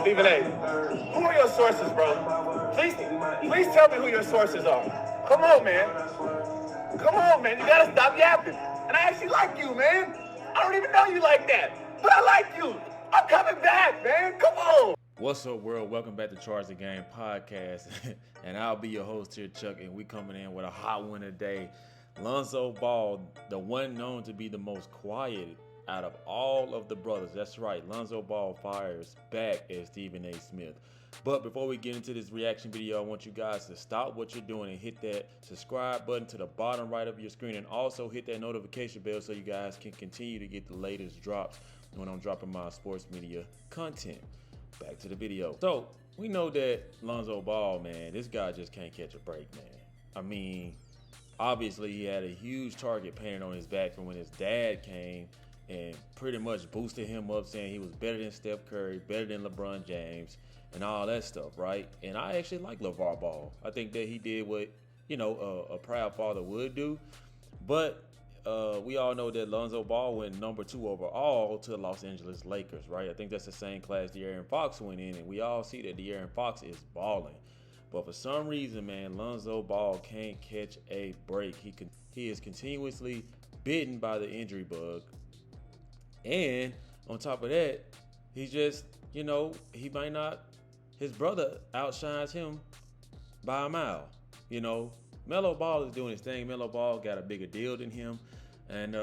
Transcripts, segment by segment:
Stephen A., who are your sources, bro? Please tell me who your sources are. Come on, man. Come on, man. You gotta stop yapping. And I actually like you, man. I don't even know you like that, but I like you. I'm coming back, man. Come on. What's up, world? Welcome back to Charge the Game podcast. And I'll be your host here, Chuck, and we coming in with a hot one today. Lonzo Ball, the one known to be the most quiet out of all of the brothers. That's right, Lonzo Ball fires back at Stephen A. Smith. But before we get into this reaction video, I want you guys to stop what you're doing and hit that subscribe button to the bottom right of your screen, and also hit that notification bell so you guys can continue to get the latest drops when I'm dropping my sports media content. Back to the video. So we know that Lonzo Ball, man, this guy just can't catch a break, man. I mean, obviously he had a huge target painted on his back from when his dad came and pretty much boosted him up, saying he was better than Steph Curry, better than LeBron James, and all that stuff, right? And I actually like LeVar Ball. I think that he did what, a proud father would do. But we all know that Lonzo Ball went number 2 overall to the Los Angeles Lakers, right? I think that's the same class De'Aaron Fox went in, and we all see that De'Aaron Fox is balling. But for some reason, man, Lonzo Ball can't catch a break. He is continuously bitten by the injury bug. And on top of that, he's just, he might not, his brother outshines him by a mile. Melo Ball is doing his thing. Melo Ball got a bigger deal than him. And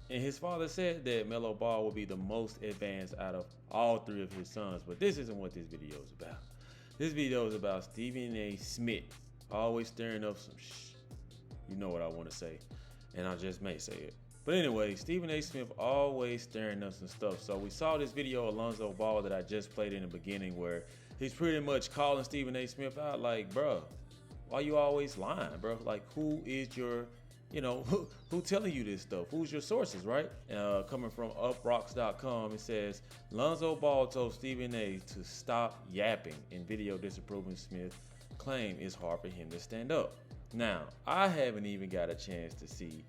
his father said that Melo Ball will be the most advanced out of all 3 of his sons. But this isn't what this video is about. This video is about Stephen A. Smith always stirring up some You know what I want to say. And I just may say it. But anyway, Stephen A. Smith always stirring up some stuff. So we saw this video of Lonzo Ball that I just played in the beginning where he's pretty much calling Stephen A. Smith out like, bruh, why you always lying, bro? Like, who is your, who telling you this stuff? Who's your sources, right? Coming from uprocks.com, it says, Lonzo Ball told Stephen A. to stop yapping in video disapproving Smith's claim it's hard for him to stand up. Now, I haven't even got a chance to see,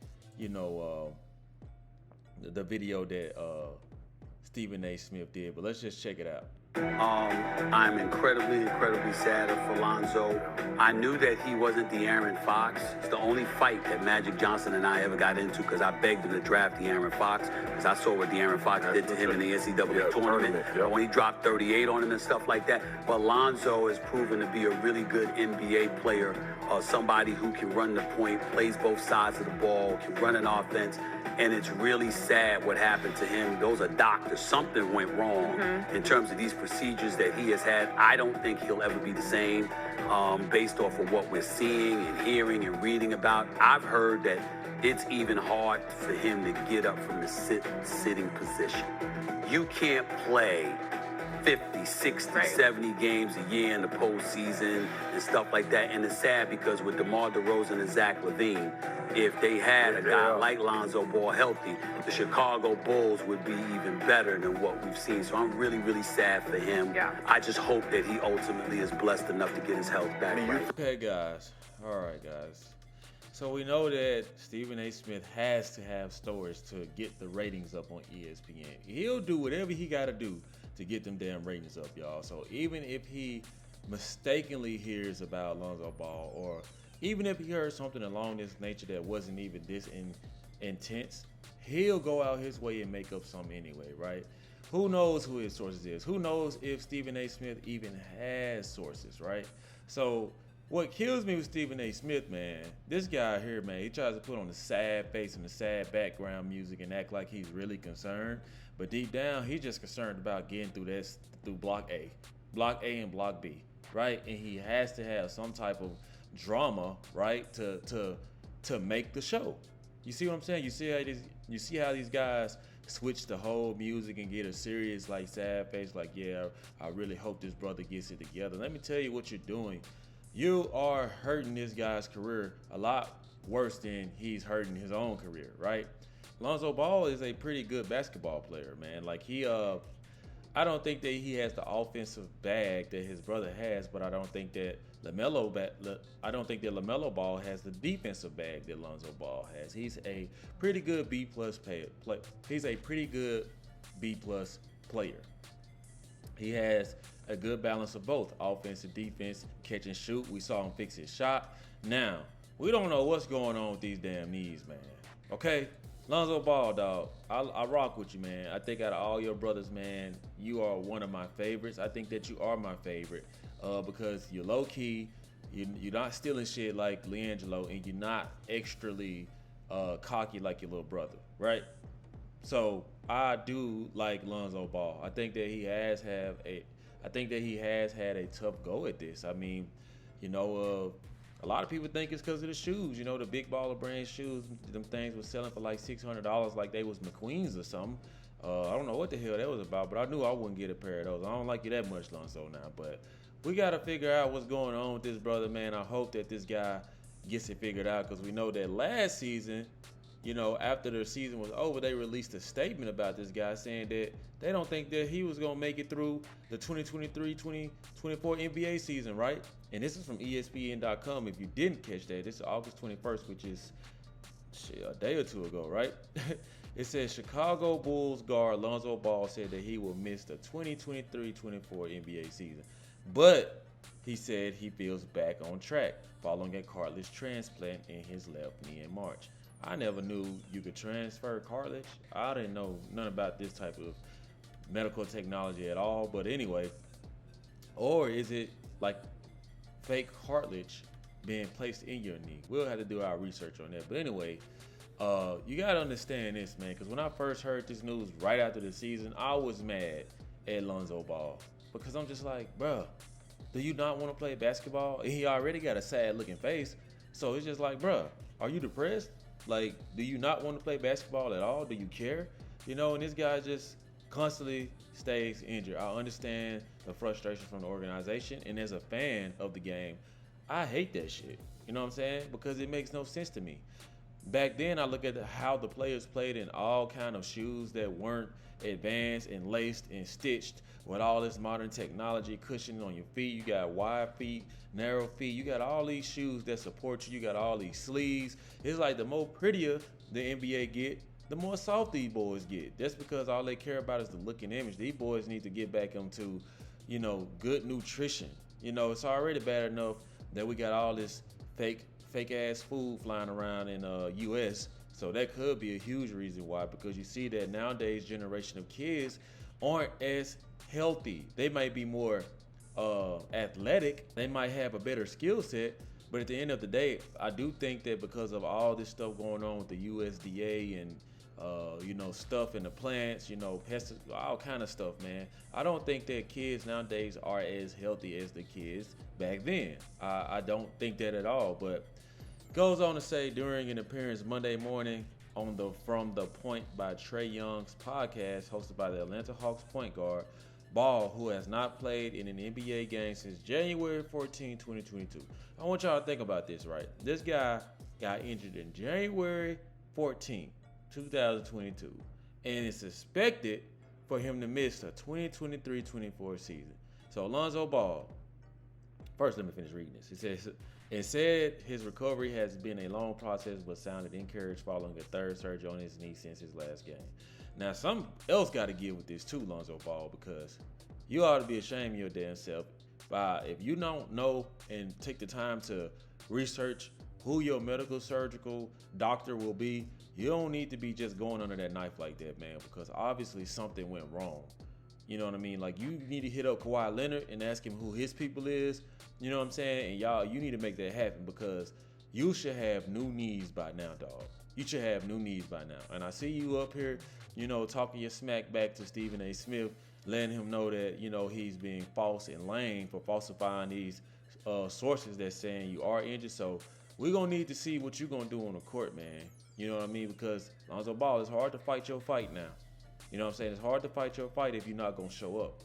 the video that Stephen A. Smith did, but let's just check it out. I'm incredibly sad for Lonzo. I knew that he wasn't De'Aaron Fox. It's the only fight that Magic Johnson and I ever got into because I begged him to draft De'Aaron Fox because I saw what De'Aaron Fox did to him in the NCAA tournament when he dropped 38 on him and stuff like that. But Lonzo has proven to be a really good NBA player, somebody who can run the point, plays both sides of the ball, can run an offense. And it's really sad what happened to him. Those are doctors. Something went wrong in terms of these procedures that he has had. I don't think he'll ever be the same based off of what we're seeing and hearing and reading about. I've heard that it's even hard for him to get up from the sitting position. You can't play 50, 60, 70 games a year in the postseason and stuff like that. And it's sad because with DeMar DeRozan and Zach LaVine, if they had a guy like Lonzo Ball healthy, the Chicago Bulls would be even better than what we've seen. So I'm really sad for him. Yeah. I just hope that he ultimately is blessed enough to get his health back right. Okay, guys. All right, guys. So we know that Stephen A. Smith has to have stories to get the ratings up on ESPN. He'll do whatever he got to do to get them damn ratings up, y'all. So even if he mistakenly hears about Lonzo Ball, or even if he heard something along this nature that wasn't even this intense, he'll go out his way and make up something anyway, right? Who knows who his sources is? Who knows if Stephen A. Smith even has sources, right? So what kills me with Stephen A. Smith, man, this guy here, man, he tries to put on the sad face and the sad background music and act like he's really concerned. But deep down, he's just concerned about getting through Block A and Block B, right? And he has to have some type of drama, right, to make the show. You see what I'm saying? You see how these guys switch the whole music and get a serious, like, sad face, like, yeah, I really hope this brother gets it together. Let me tell you what you're doing. You are hurting this guy's career a lot worse than he's hurting his own career, right? Lonzo Ball is a pretty good basketball player, man. Like, I don't think that he has the offensive bag that his brother has, but I don't think that LaMelo Ball has the defensive bag that Lonzo Ball has. He's a pretty good B+ player. He's a pretty good B+ player. He has a good balance of both offense and defense, catch and shoot. We saw him fix his shot. Now, we don't know what's going on with these damn knees, man. Okay? Lonzo Ball, dog, I rock with you, man. I think out of all your brothers, man, you are one of my favorites. I think that you are my favorite because you're low-key, you're not stealing shit like LiAngelo, and you're not extrally cocky like your little brother, right? So I do like Lonzo Ball. I think that he has had a tough go at this. I mean, a lot of people think it's because of the shoes. The big baller brand shoes, them things was selling for like $600 like they was McQueen's or something. I don't know what the hell that was about, but I knew I wouldn't get a pair of those. I don't like you that much, Lonzo, now. But we got to figure out what's going on with this brother, man. I hope that this guy gets it figured out because we know that last season, after the season was over, they released a statement about this guy saying that they don't think that he was going to make it through the 2023-2024 NBA season, right? And this is from ESPN.com. If you didn't catch that, this is August 21st, which is a day or two ago, right? It says Chicago Bulls guard Lonzo Ball said that he will miss the 2023-24 NBA season. But he said he feels back on track following a cartilage transplant in his left knee in March. I never knew you could transfer cartilage. I didn't know none about this type of medical technology at all. But anyway, or is it like fake cartilage being placed in your knee? We'll have to do our research on that. But anyway, you got to understand this, man, because when I first heard this news right after the season, I was mad at Lonzo Ball because I'm just like, bruh, do you not want to play basketball? And he already got a sad looking face. So it's just like, bruh, are you depressed? Like, do you not want to play basketball at all? Do you care? And this guy just constantly stays injured. I understand the frustration from the organization. And as a fan of the game, I hate that shit. You know what I'm saying? Because it makes no sense to me. Back then, I look at how the players played in all kind of shoes that weren't advanced and laced and stitched with all this modern technology, cushioning on your feet. You got wide feet, narrow feet. You got all these shoes that support you. You got all these sleeves. It's like the more prettier the NBA get, the more soft these boys get. That's because all they care about is the look and image. These boys need to get back into, good nutrition. It's already bad enough that we got all this fake ass food flying around in US. So that could be a huge reason why, because you see that nowadays generation of kids aren't as healthy. They might be more athletic. They might have a better skill set. But at the end of the day, I do think that because of all this stuff going on with the USDA and stuff in the plants, all kind of stuff, man. I don't think that kids nowadays are as healthy as the kids back then. I don't think that at all. But goes on to say during an appearance Monday morning on the From the Point by Trae Young's podcast hosted by the Atlanta Hawks point guard, Ball, who has not played in an NBA game since January 14, 2022. I want y'all to think about this, right? This guy got injured in January 14, 2022, and it's suspected for him to miss the 2023-24 season. So Lonzo Ball, first let me finish reading this. It said his recovery has been a long process, but sounded encouraged following a third surgery on his knee since his last game. Now, something else got to give with this too, Lonzo Ball, because you ought to be ashamed of your damn self. If you don't know and take the time to research who your medical surgical doctor will be, you don't need to be just going under that knife like that, man, because obviously something went wrong. You know what I mean? Like, you need to hit up Kawhi Leonard and ask him who his people is. You know what I'm saying? And y'all, you need to make that happen because you should have new knees by now, dog. You should have new knees by now. And I see you up here, talking your smack back to Stephen A. Smith, letting him know that, he's being false and lame for falsifying these sources that's saying you are injured. So we're going to need to see what you're going to do on the court, man. You know what I mean? Because Lonzo Ball, it's hard to fight your fight now. You know what I'm saying? It's hard to fight your fight if you're not going to show up.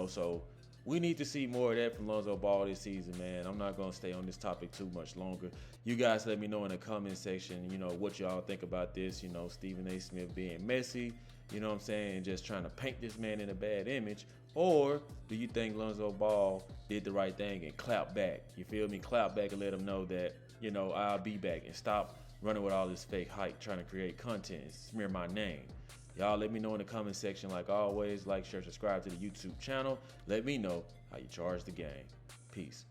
So we need to see more of that from Lonzo Ball this season, man. I'm not going to stay on this topic too much longer. You guys let me know in the comment section, what y'all think about this. Stephen A. Smith being messy, you know what I'm saying, and just trying to paint this man in a bad image. Or do you think Lonzo Ball did the right thing and clap back? You feel me? Clap back and let him know that, I'll be back, and stop running with all this fake hype, trying to create content and smear my name. Y'all let me know in the comment section. Like always, like, share, subscribe to the YouTube channel. Let me know how you charge the game. Peace.